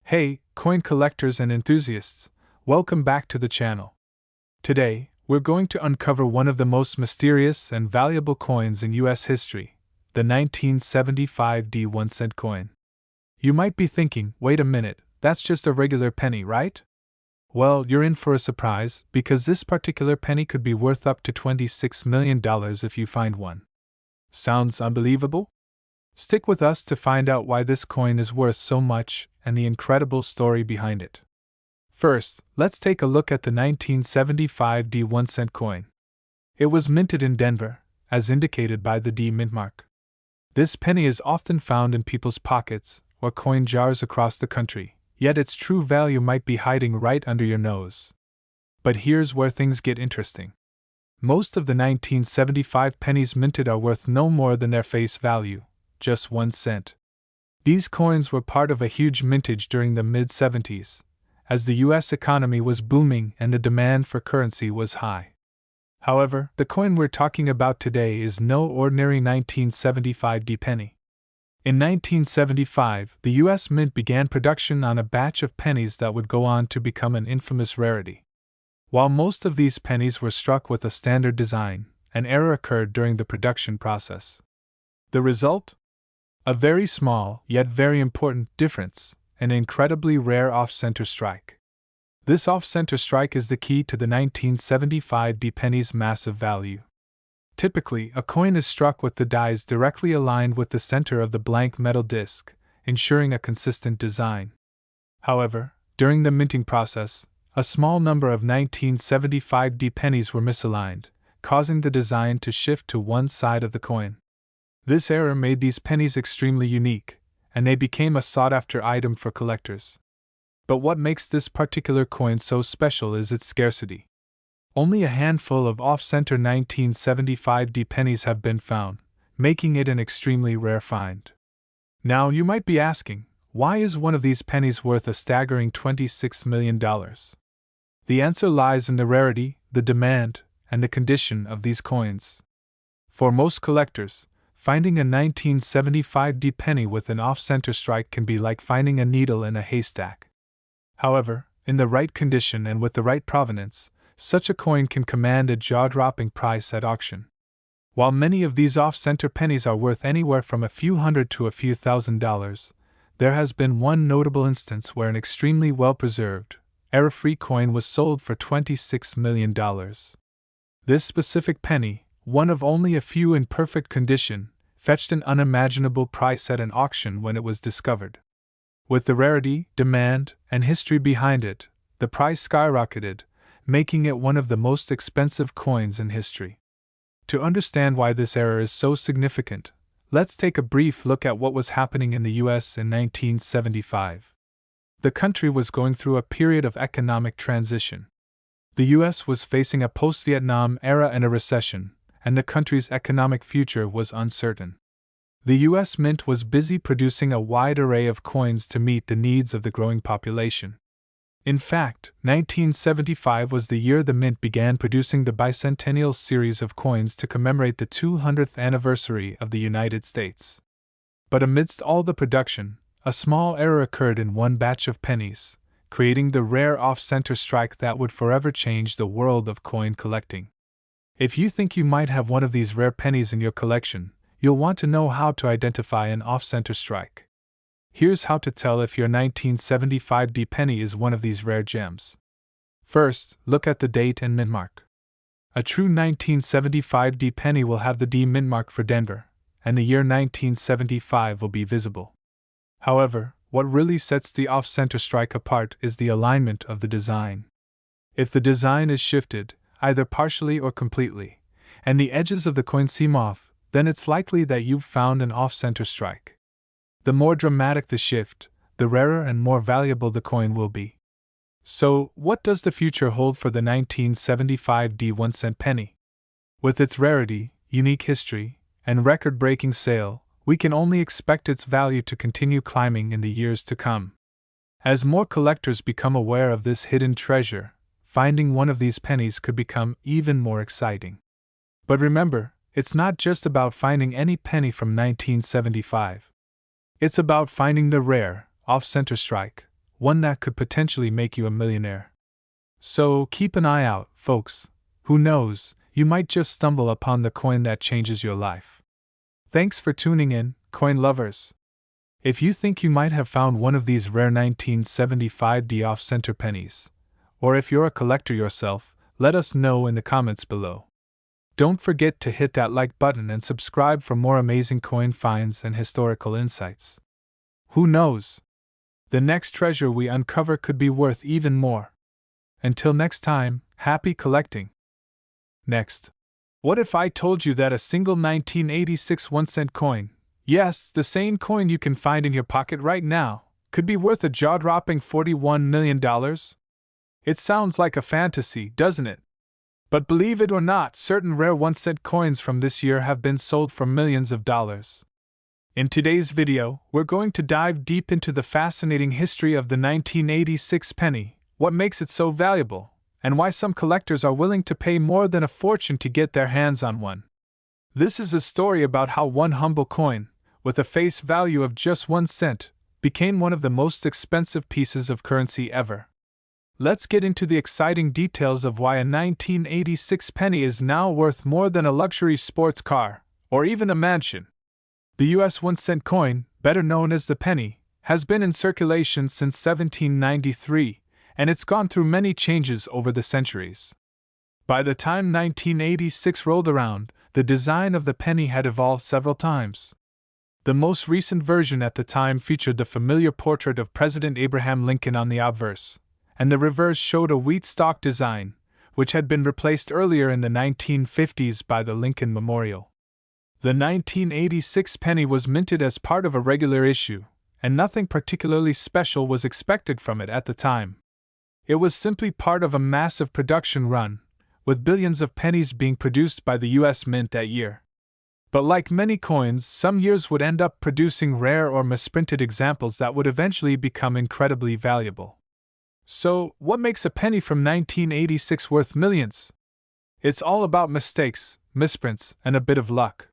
Hey, coin collectors and enthusiasts, welcome back to the channel. Today, we're going to uncover one of the most mysterious and valuable coins in US history, the 1975 D 1-cent coin. You might be thinking, wait a minute, that's just a regular penny, right? Well, you're in for a surprise, because this particular penny could be worth up to $26 million if you find one. Sounds unbelievable? Stick with us to find out why this coin is worth so much and the incredible story behind it. First, let's take a look at the 1975 D 1-cent coin. It was minted in Denver, as indicated by the D mint mark. This penny is often found in people's pockets or coin jars across the country, yet its true value might be hiding right under your nose. But here's where things get interesting. Most of the 1975 pennies minted are worth no more than their face value, just 1 cent. These coins were part of a huge mintage during the mid-70s, as the US economy was booming and the demand for currency was high. However, the coin we're talking about today is no ordinary 1975 D penny. In 1975, the US Mint began production on a batch of pennies that would go on to become an infamous rarity. While most of these pennies were struck with a standard design, an error occurred during the production process. The result? A very small, yet very important, difference, an incredibly rare off-center strike. This off-center strike is the key to the 1975 D penny's massive value. Typically, a coin is struck with the dies directly aligned with the center of the blank metal disc, ensuring a consistent design. However, during the minting process, a small number of 1975 D pennies were misaligned, causing the design to shift to one side of the coin. This error made these pennies extremely unique, and they became a sought-after item for collectors. But what makes this particular coin so special is its scarcity. Only a handful of off-center 1975 D pennies have been found, making it an extremely rare find. Now you might be asking, why is one of these pennies worth a staggering $26 million? The answer lies in the rarity, the demand, and the condition of these coins. For most collectors, finding a 1975 D penny with an off-center strike can be like finding a needle in a haystack. However, in the right condition and with the right provenance, such a coin can command a jaw-dropping price at auction. While many of these off-center pennies are worth anywhere from a few hundred to a few $1,000s, there has been one notable instance where an extremely well-preserved, error-free coin was sold for $26 million. This specific penny, one of only a few in perfect condition, fetched an unimaginable price at an auction when it was discovered. With the rarity, demand, and history behind it, the price skyrocketed, making it one of the most expensive coins in history. To understand why this error is so significant, let's take a brief look at what was happening in the US in 1975. The country was going through a period of economic transition. The US was facing a post-Vietnam era and a recession, and the country's economic future was uncertain. The US Mint was busy producing a wide array of coins to meet the needs of the growing population. In fact, 1975 was the year the Mint began producing the bicentennial series of coins to commemorate the 200th anniversary of the United States. But amidst all the production, a small error occurred in one batch of pennies, creating the rare off-center strike that would forever change the world of coin collecting. If you think you might have one of these rare pennies in your collection, you'll want to know how to identify an off-center strike. Here's how to tell if your 1975 D penny is one of these rare gems. First, look at the date and mint mark. A true 1975 D penny will have the D mint mark for Denver, and the year 1975 will be visible. However, what really sets the off-center strike apart is the alignment of the design. If the design is shifted, either partially or completely, and the edges of the coin seem off, then it's likely that you've found an off-center strike. The more dramatic the shift, the rarer and more valuable the coin will be. So, what does the future hold for the 1975 D 1-cent penny? With its rarity, unique history, and record-breaking sale, we can only expect its value to continue climbing in the years to come. As more collectors become aware of this hidden treasure, finding one of these pennies could become even more exciting. But remember, it's not just about finding any penny from 1975. It's about finding the rare, off-center strike, one that could potentially make you a millionaire. So keep an eye out, folks. Who knows, you might just stumble upon the coin that changes your life. Thanks for tuning in, coin lovers. If you think you might have found one of these rare 1975 off-center pennies, or if you're a collector yourself, let us know in the comments below. Don't forget to hit that like button and subscribe for more amazing coin finds and historical insights. Who knows? The next treasure we uncover could be worth even more. Until next time, happy collecting. Next. What if I told you that a single 1986 1-cent coin, yes, the same coin you can find in your pocket right now, could be worth a jaw-dropping $41 million? It sounds like a fantasy, doesn't it? But believe it or not, certain rare 1-cent coins from this year have been sold for millions of dollars. In today's video, we're going to dive deep into the fascinating history of the 1986 penny, what makes it so valuable, and why some collectors are willing to pay more than a fortune to get their hands on one. This is a story about how one humble coin, with a face value of just 1 cent, became one of the most expensive pieces of currency ever. Let's get into the exciting details of why a 1986 penny is now worth more than a luxury sports car, or even a mansion. The US 1-cent coin, better known as the penny, has been in circulation since 1793, and it's gone through many changes over the centuries. By the time 1986 rolled around, the design of the penny had evolved several times. The most recent version at the time featured the familiar portrait of President Abraham Lincoln on the obverse, and the reverse showed a wheat stalk design, which had been replaced earlier in the 1950s by the Lincoln Memorial. The 1986 penny was minted as part of a regular issue, and nothing particularly special was expected from it at the time. It was simply part of a massive production run, with billions of pennies being produced by the US Mint that year. But like many coins, some years would end up producing rare or misprinted examples that would eventually become incredibly valuable. So, what makes a penny from 1986 worth millions? It's all about mistakes, misprints, and a bit of luck.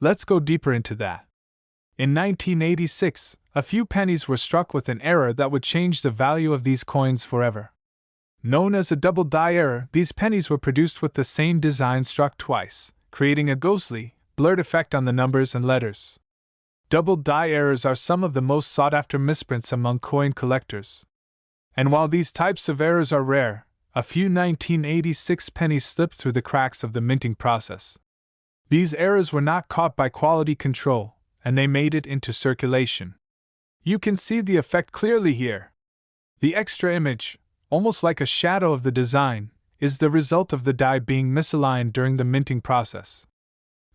Let's go deeper into that. In 1986, a few pennies were struck with an error that would change the value of these coins forever. Known as a double die error, these pennies were produced with the same design struck twice, creating a ghostly, blurred effect on the numbers and letters. Double die errors are some of the most sought-after misprints among coin collectors. And while these types of errors are rare, a few 1986 pennies slipped through the cracks of the minting process. These errors were not caught by quality control, and they made it into circulation. You can see the effect clearly here. The extra image, almost like a shadow of the design, is the result of the die being misaligned during the minting process.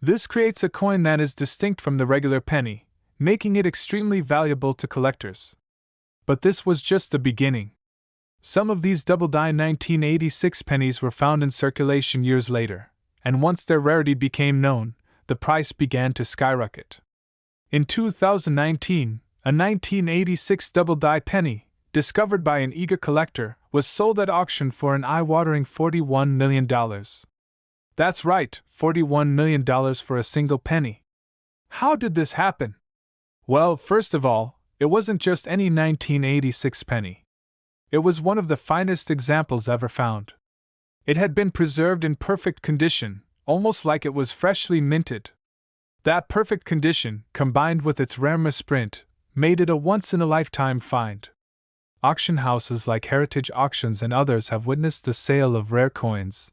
This creates a coin that is distinct from the regular penny, making it extremely valuable to collectors. But this was just the beginning. Some of these double-die 1986 pennies were found in circulation years later, and once their rarity became known, the price began to skyrocket. In 2019, a 1986 double-die penny, discovered by an eager collector, was sold at auction for an eye-watering $41 million. That's right, $41 million for a single penny. How did this happen? Well, first of all, it wasn't just any 1986 penny. It was one of the finest examples ever found. It had been preserved in perfect condition, almost like it was freshly minted. That perfect condition, combined with its rare misprint, made it a once-in-a-lifetime find. Auction houses like Heritage Auctions and others have witnessed the sale of rare coins,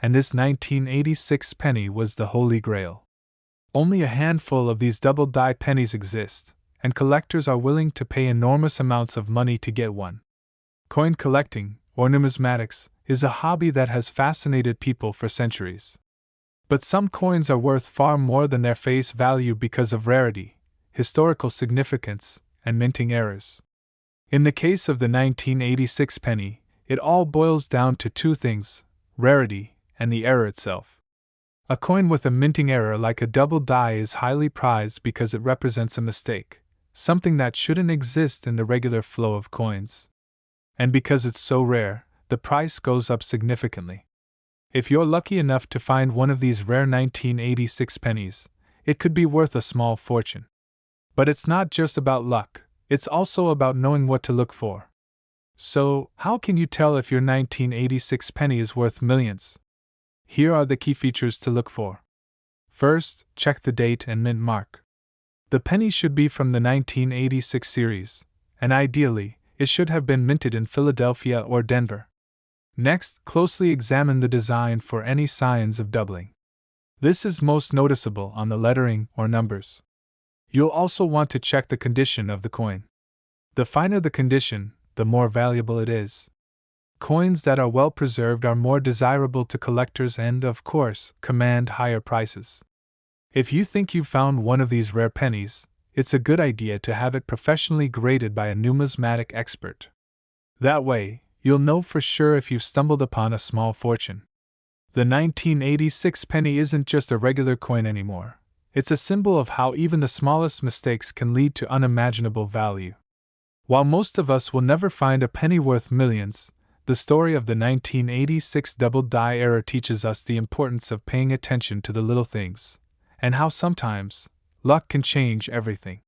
and this 1986 penny was the holy grail. Only a handful of these double-die pennies exist, and collectors are willing to pay enormous amounts of money to get one. Coin collecting, or numismatics, is a hobby that has fascinated people for centuries. But some coins are worth far more than their face value because of rarity, historical significance, and minting errors. In the case of the 1986 penny, it all boils down to two things: rarity and the error itself. A coin with a minting error like a double die is highly prized because it represents a mistake, something that shouldn't exist in the regular flow of coins. And because it's so rare, the price goes up significantly. If you're lucky enough to find one of these rare 1986 pennies, it could be worth a small fortune. But it's not just about luck, it's also about knowing what to look for. So, how can you tell if your 1986 penny is worth millions? Here are the key features to look for. First, check the date and mint mark. The penny should be from the 1986 series, and ideally, it should have been minted in Philadelphia or Denver. Next, closely examine the design for any signs of doubling. This is most noticeable on the lettering or numbers. You'll also want to check the condition of the coin. The finer the condition, the more valuable it is. Coins that are well preserved are more desirable to collectors and, of course, command higher prices. If you think you've found one of these rare pennies, it's a good idea to have it professionally graded by a numismatic expert. That way, you'll know for sure if you've stumbled upon a small fortune. The 1986 penny isn't just a regular coin anymore. It's a symbol of how even the smallest mistakes can lead to unimaginable value. While most of us will never find a penny worth millions, the story of the 1986 double-die error teaches us the importance of paying attention to the little things, and how sometimes, luck can change everything.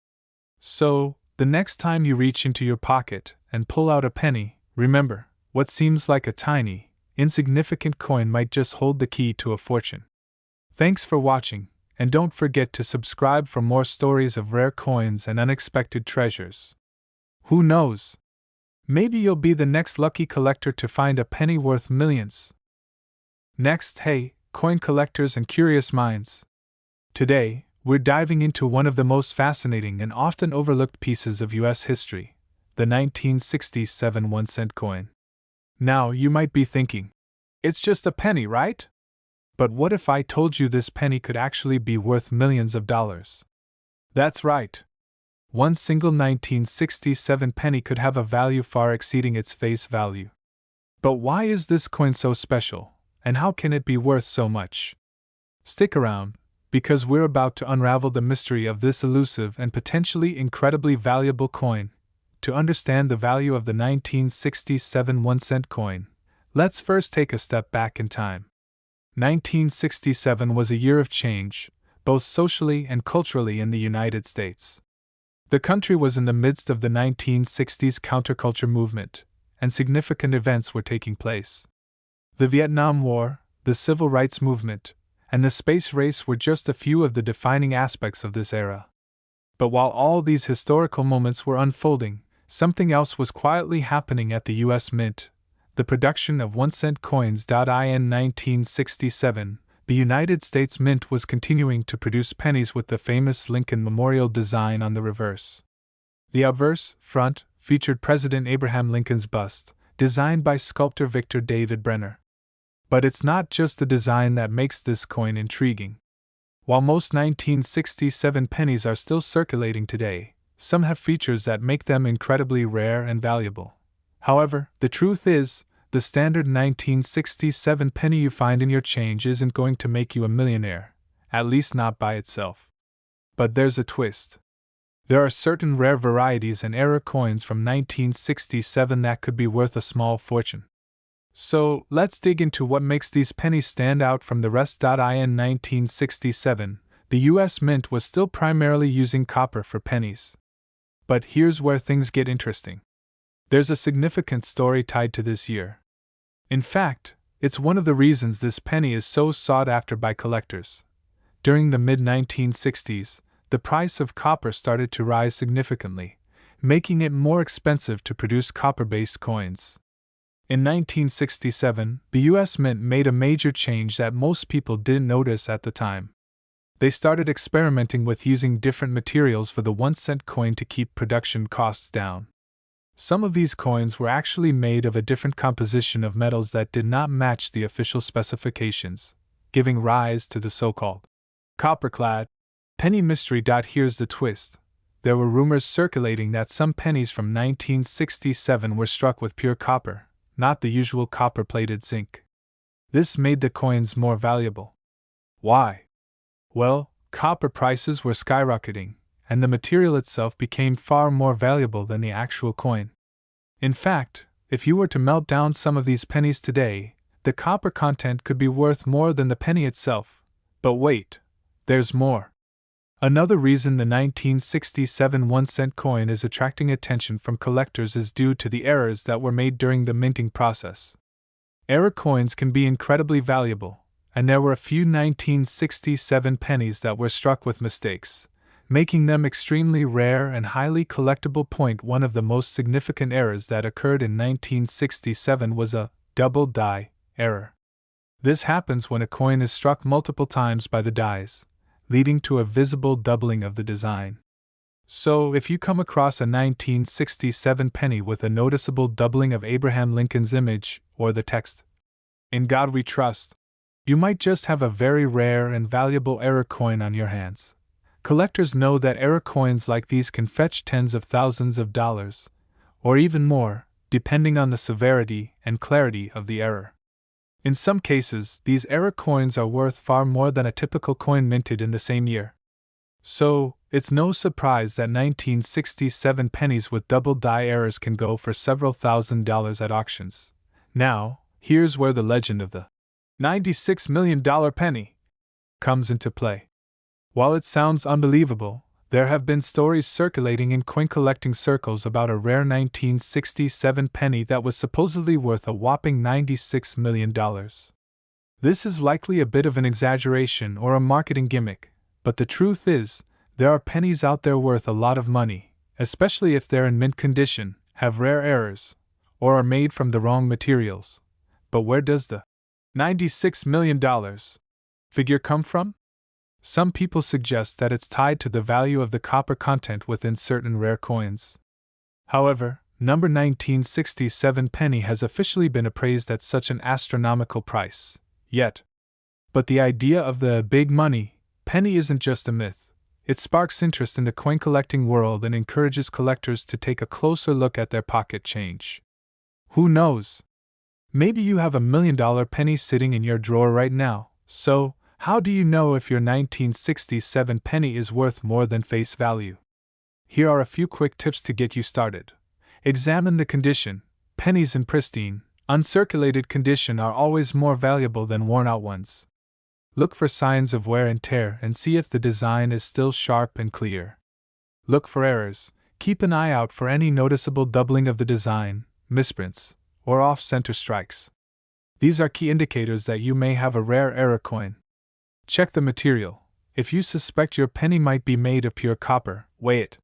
So, the next time you reach into your pocket and pull out a penny, remember, what seems like a tiny, insignificant coin might just hold the key to a fortune. Thanks for watching, and don't forget to subscribe for more stories of rare coins and unexpected treasures. Who knows? Maybe you'll be the next lucky collector to find a penny worth millions. Next, hey, coin collectors and curious minds. Today, we're diving into one of the most fascinating and often overlooked pieces of US history, the 1967 1-cent coin. Now, you might be thinking, it's just a penny, right? But what if I told you this penny could actually be worth millions of dollars? That's right. One single 1967 penny could have a value far exceeding its face value. But why is this coin so special, and how can it be worth so much? Stick around, because we're about to unravel the mystery of this elusive and potentially incredibly valuable coin. To understand the value of the 1967 1-cent coin, let's first take a step back in time. 1967 was a year of change, both socially and culturally in the United States. The country was in the midst of the 1960s counterculture movement, and significant events were taking place. The Vietnam War, the Civil Rights Movement, and the space race were just a few of the defining aspects of this era. But while all these historical moments were unfolding, something else was quietly happening at the U.S. Mint, the production of 1-cent coins. In 1967, the United States Mint was continuing to produce pennies with the famous Lincoln Memorial design on the reverse. The obverse front featured President Abraham Lincoln's bust, designed by sculptor Victor David Brenner. But it's not just the design that makes this coin intriguing. While most 1967 pennies are still circulating today, some have features that make them incredibly rare and valuable. However, the truth is, the standard 1967 penny you find in your change isn't going to make you a millionaire, at least not by itself. But there's a twist. There are certain rare varieties and error coins from 1967 that could be worth a small fortune. So, let's dig into what makes these pennies stand out from the rest. In 1967, the US Mint was still primarily using copper for pennies. But here's where things get interesting. There's a significant story tied to this year. In fact, it's one of the reasons this penny is so sought after by collectors. During the mid-1960s, the price of copper started to rise significantly, making it more expensive to produce copper-based coins. In 1967, the US Mint made a major change that most people didn't notice at the time. They started experimenting with using different materials for the 1-cent coin to keep production costs down. Some of these coins were actually made of a different composition of metals that did not match the official specifications, giving rise to the so-called copper-clad penny mystery. Here's the twist. There were rumors circulating that some pennies from 1967 were struck with pure copper, not the usual copper-plated zinc. This made the coins more valuable. Why? Well, copper prices were skyrocketing, and the material itself became far more valuable than the actual coin. In fact, if you were to melt down some of these pennies today, the copper content could be worth more than the penny itself. But wait, there's more. Another reason the 1967 1-cent coin is attracting attention from collectors is due to the errors that were made during the minting process. Error coins can be incredibly valuable, and there were a few 1967 pennies that were struck with mistakes, making them extremely rare and highly collectible. One of the most significant errors that occurred in 1967 was a double die error. This happens when a coin is struck multiple times by the dies, leading to a visible doubling of the design. So, if you come across a 1967 penny with a noticeable doubling of Abraham Lincoln's image, or the text, "In God We Trust," you might just have a very rare and valuable error coin on your hands. Collectors know that error coins like these can fetch tens of thousands of dollars, or even more, depending on the severity and clarity of the error. In some cases, these error coins are worth far more than a typical coin minted in the same year. So, it's no surprise that 1967 pennies with double die errors can go for several $1,000s at auctions. Now, here's where the legend of the $96 million penny comes into play. While it sounds unbelievable, there have been stories circulating in coin collecting circles about a rare 1967 penny that was supposedly worth a whopping $96 million. This is likely a bit of an exaggeration or a marketing gimmick, but the truth is, there are pennies out there worth a lot of money, especially if they're in mint condition, have rare errors, or are made from the wrong materials. But where does the $96 million figure come from? Some people suggest that it's tied to the value of the copper content within certain rare coins. However, number 1967 penny has officially been appraised at such an astronomical price, yet. But the idea of the big money penny isn't just a myth. It sparks interest in the coin collecting world and encourages collectors to take a closer look at their pocket change. Who knows? Maybe you have $1 million penny sitting in your drawer right now, so how do you know if your 1967 penny is worth more than face value? Here are a few quick tips to get you started. Examine the condition. Pennies in pristine, uncirculated condition are always more valuable than worn-out ones. Look for signs of wear and tear and see if the design is still sharp and clear. Look for errors. Keep an eye out for any noticeable doubling of the design, misprints, or off-center strikes. These are key indicators that you may have a rare error coin. Check the material. If you suspect your penny might be made of pure copper, weigh it.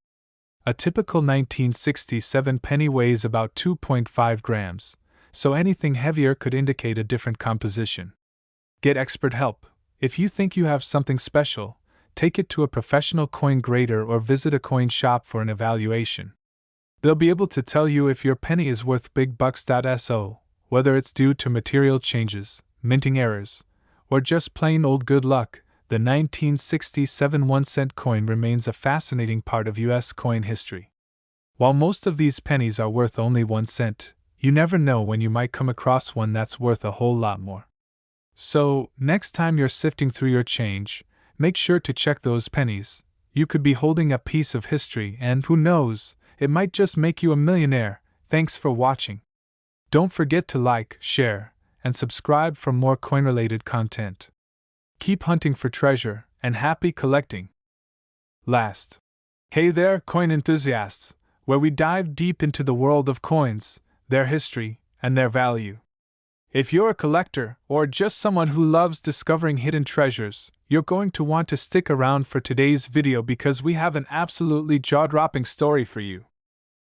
A typical 1967 penny weighs about 2.5 grams, so anything heavier could indicate a different composition. Get expert help. If you think you have something special, take it to a professional coin grader or visit a coin shop for an evaluation. They'll be able to tell you if your penny is worth big bucks. So, whether it's due to material changes, minting errors, or just plain old good luck, the 1967 1-cent coin remains a fascinating part of U.S. coin history. While most of these pennies are worth only 1 cent, you never know when you might come across one that's worth a whole lot more. So, next time you're sifting through your change, make sure to check those pennies. You could be holding a piece of history, and who knows, it might just make you a millionaire. Thanks for watching. Don't forget to like, share, and subscribe for more coin-related content. Keep hunting for treasure, and happy collecting. Last. Hey there, coin enthusiasts, where we dive deep into the world of coins, their history, and their value. If you're a collector, or just someone who loves discovering hidden treasures, you're going to want to stick around for today's video because we have an absolutely jaw-dropping story for you.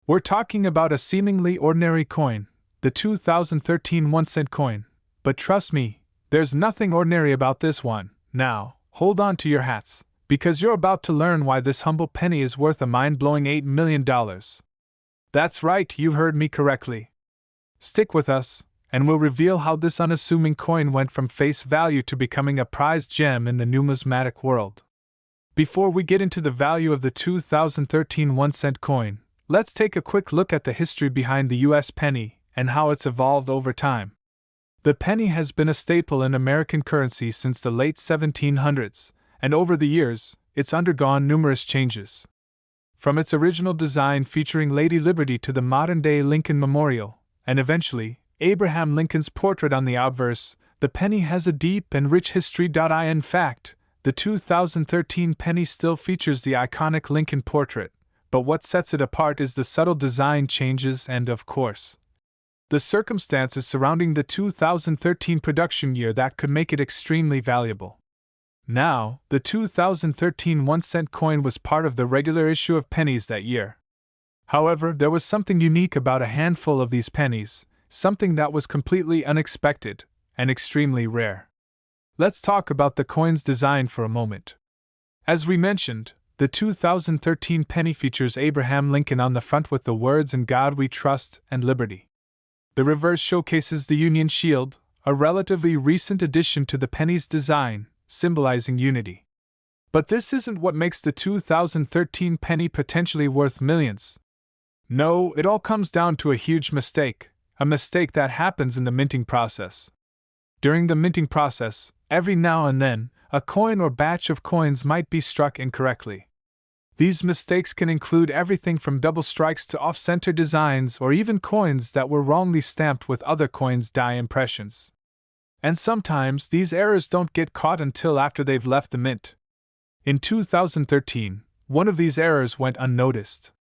We're talking about a seemingly ordinary coin, the 2013 1-cent coin. But trust me, there's nothing ordinary about this one. Now, hold on to your hats, because you're about to learn why this humble penny is worth a mind-blowing $8 million. That's right, you heard me correctly. Stick with us, and we'll reveal how this unassuming coin went from face value to becoming a prized gem in the numismatic world. Before we get into the value of the 2013 1-cent coin, let's take a quick look at the history behind the U.S. penny and how it's evolved over time. The penny has been a staple in American currency since the late 1700s, and over the years, it's undergone numerous changes. From its original design featuring Lady Liberty to the modern-day Lincoln Memorial, and eventually, Abraham Lincoln's portrait on the obverse, the penny has a deep and rich history. In fact, the 2013 penny still features the iconic Lincoln portrait, but what sets it apart is the subtle design changes and, of course, the circumstances surrounding the 2013 production year that could make it extremely valuable. Now, the 2013 1-cent coin was part of the regular issue of pennies that year. However, there was something unique about a handful of these pennies, something that was completely unexpected and extremely rare. Let's talk about the coin's design for a moment. As we mentioned, the 2013 penny features Abraham Lincoln on the front with the words "In God We Trust" and "Liberty." The reverse showcases the Union Shield, a relatively recent addition to the penny's design, symbolizing unity. But this isn't what makes the 2013 penny potentially worth millions. No, it all comes down to a huge mistake, a mistake that happens in the minting process. During the minting process, every now and then, a coin or batch of coins might be struck incorrectly. These mistakes can include everything from double strikes to off-center designs or even coins that were wrongly stamped with other coins' die impressions. And sometimes these errors don't get caught until after they've left the mint. In 2013, one of these errors went unnoticed.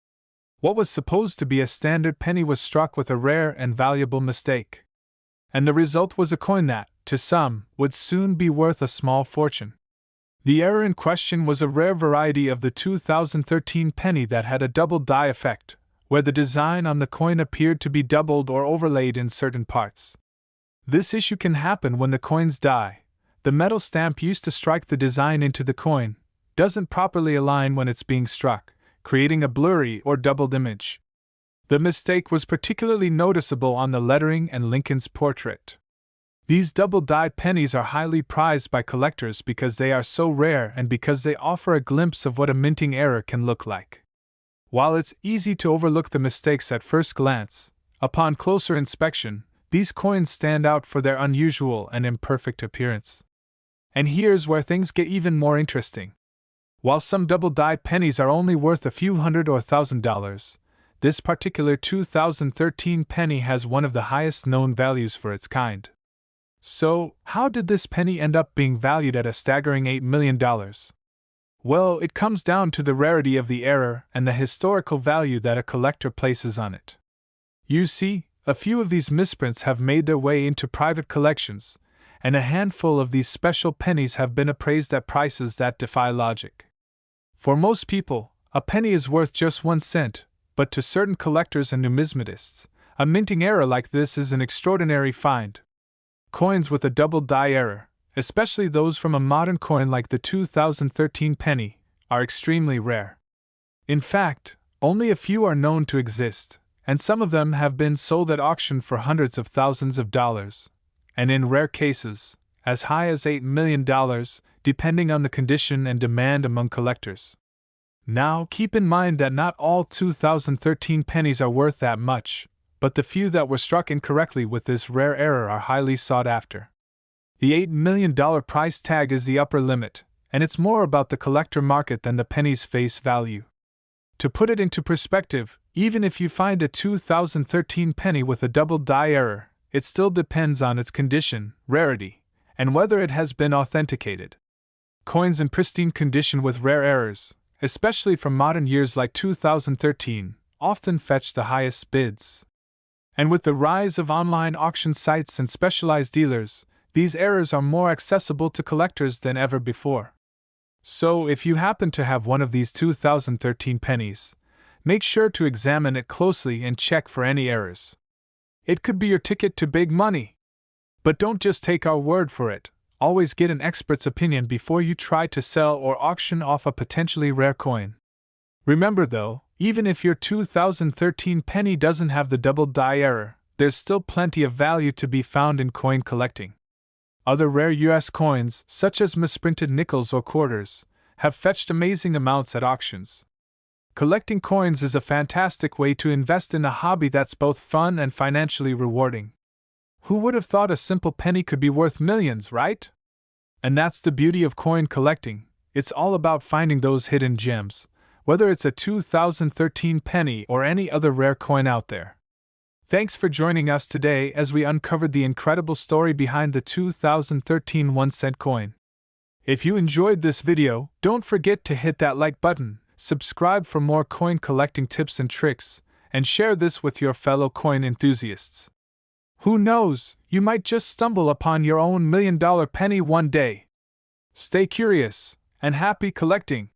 What was supposed to be a standard penny was struck with a rare and valuable mistake. And the result was a coin that, to some, would soon be worth a small fortune. The error in question was a rare variety of the 2013 penny that had a double die effect, where the design on the coin appeared to be doubled or overlaid in certain parts. This issue can happen when the coin's die, the metal stamp used to strike the design into the coin, doesn't properly align when it's being struck, creating a blurry or doubled image. The mistake was particularly noticeable on the lettering and Lincoln's portrait. These double-dyed pennies are highly prized by collectors because they are so rare and because they offer a glimpse of what a minting error can look like. While it's easy to overlook the mistakes at first glance, upon closer inspection, these coins stand out for their unusual and imperfect appearance. And here's where things get even more interesting. While some double-dyed pennies are only worth a few $100 or $1,000, this particular 2013 penny has one of the highest known values for its kind. So, how did this penny end up being valued at a staggering $8 million? Well, it comes down to the rarity of the error and the historical value that a collector places on it. You see, a few of these misprints have made their way into private collections, and a handful of these special pennies have been appraised at prices that defy logic. For most people, a penny is worth just 1 cent, but to certain collectors and numismatists, a minting error like this is an extraordinary find. Coins with a double die error, especially those from a modern coin like the 2013 penny, are extremely rare. In fact, only a few are known to exist, and some of them have been sold at auction for hundreds of thousands of dollars, and in rare cases, as high as $8 million, depending on the condition and demand among collectors. Now, keep in mind that not all 2013 pennies are worth that much, but the few that were struck incorrectly with this rare error are highly sought after. The $8 million price tag is the upper limit, and it's more about the collector market than the penny's face value. To put it into perspective, even if you find a 2013 penny with a double die error, it still depends on its condition, rarity, and whether it has been authenticated. Coins in pristine condition with rare errors, especially from modern years like 2013, often fetch the highest bids. And with the rise of online auction sites and specialized dealers, these errors are more accessible to collectors than ever before. So, if you happen to have one of these 2013 pennies, make sure to examine it closely and check for any errors. It could be your ticket to big money. But don't just take our word for it. Always get an expert's opinion before you try to sell or auction off a potentially rare coin. Remember though, even if your 2013 penny doesn't have the double die error, there's still plenty of value to be found in coin collecting. Other rare US coins, such as misprinted nickels or quarters, have fetched amazing amounts at auctions. Collecting coins is a fantastic way to invest in a hobby that's both fun and financially rewarding. Who would have thought a simple penny could be worth millions, right? And that's the beauty of coin collecting. It's all about finding those hidden gems, whether it's a 2013 penny or any other rare coin out there. Thanks for joining us today as we uncovered the incredible story behind the 2013 1-cent coin. If you enjoyed this video, don't forget to hit that like button, subscribe for more coin collecting tips and tricks, and share this with your fellow coin enthusiasts. Who knows, you might just stumble upon your own $1 million penny one day. Stay curious, and happy collecting!